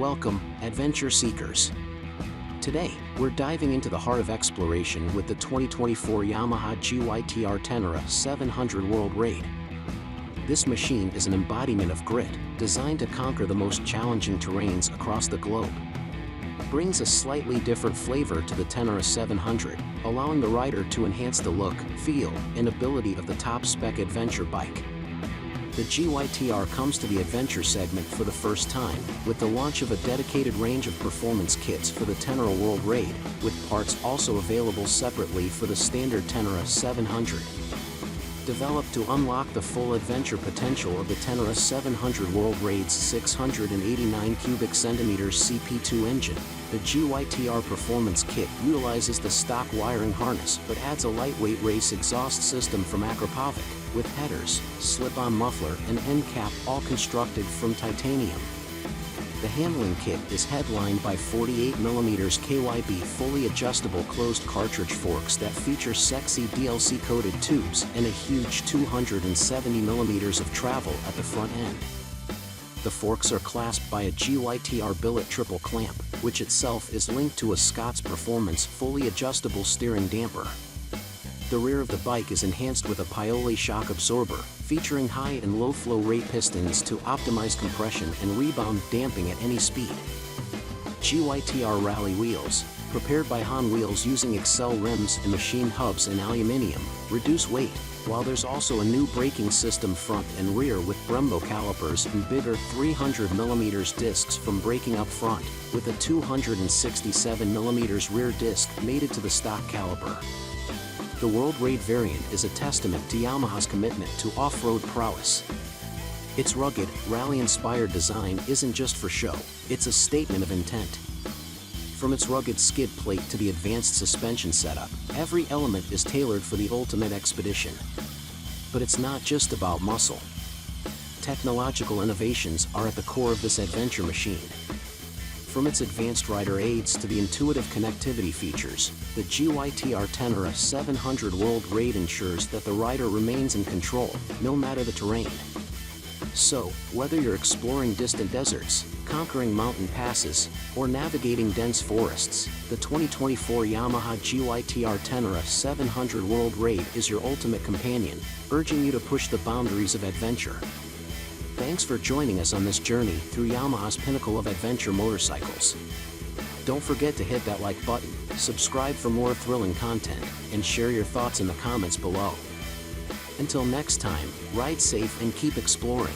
Welcome, adventure seekers. Today, we're diving into the heart of exploration with the 2024 Yamaha GYTR Tenere 700 World Raid. This machine is an embodiment of grit, designed to conquer the most challenging terrains across the globe. Brings a slightly different flavor to the Tenere 700, allowing the rider to enhance the look, feel, and ability of the top-spec adventure bike. The GYTR comes to the adventure segment for the first time, with the launch of a dedicated range of performance kits for the Ténéré World Raid, with parts also available separately for the standard Tenere 700. Developed to unlock the full adventure potential of the Tenere 700 World Raid's 689 cubic centimeters CP2 engine, the GYTR Performance kit utilizes the stock wiring harness but adds a lightweight race exhaust system from Akrapovič, with headers, slip-on muffler, and end cap all constructed from titanium. The handling kit is headlined by 48mm KYB fully adjustable closed cartridge forks that feature sexy DLC-coated tubes and a huge 270mm of travel at the front end. The forks are clasped by a GYTR billet triple clamp, which itself is linked to a Scott's Performance fully adjustable steering damper. The rear of the bike is enhanced with a Pioli shock absorber, featuring high and low flow rate pistons to optimize compression and rebound damping at any speed. GYTR rally wheels, prepared by Han wheels using Excel rims and machined hubs in aluminium, reduce weight, while there's also a new braking system front and rear with Brembo calipers and bigger 300mm discs from braking up front, with a 267mm rear disc mated to the stock caliper. The World Raid variant is a testament to Yamaha's commitment to off-road prowess. Its rugged, rally-inspired design isn't just for show, it's a statement of intent. From its rugged skid plate to the advanced suspension setup, every element is tailored for the ultimate expedition. But it's not just about muscle. Technological innovations are at the core of this adventure machine. From its advanced rider aids to the intuitive connectivity features, the GYTR Tenere 700 World Raid ensures that the rider remains in control, no matter the terrain. So, whether you're exploring distant deserts, conquering mountain passes, or navigating dense forests, the 2024 Yamaha GYTR Tenere 700 World Raid is your ultimate companion, urging you to push the boundaries of adventure. Thanks for joining us on this journey through Yamaha's pinnacle of adventure motorcycles. Don't forget to hit that like button, subscribe for more thrilling content, and share your thoughts in the comments below. Until next time, ride safe and keep exploring.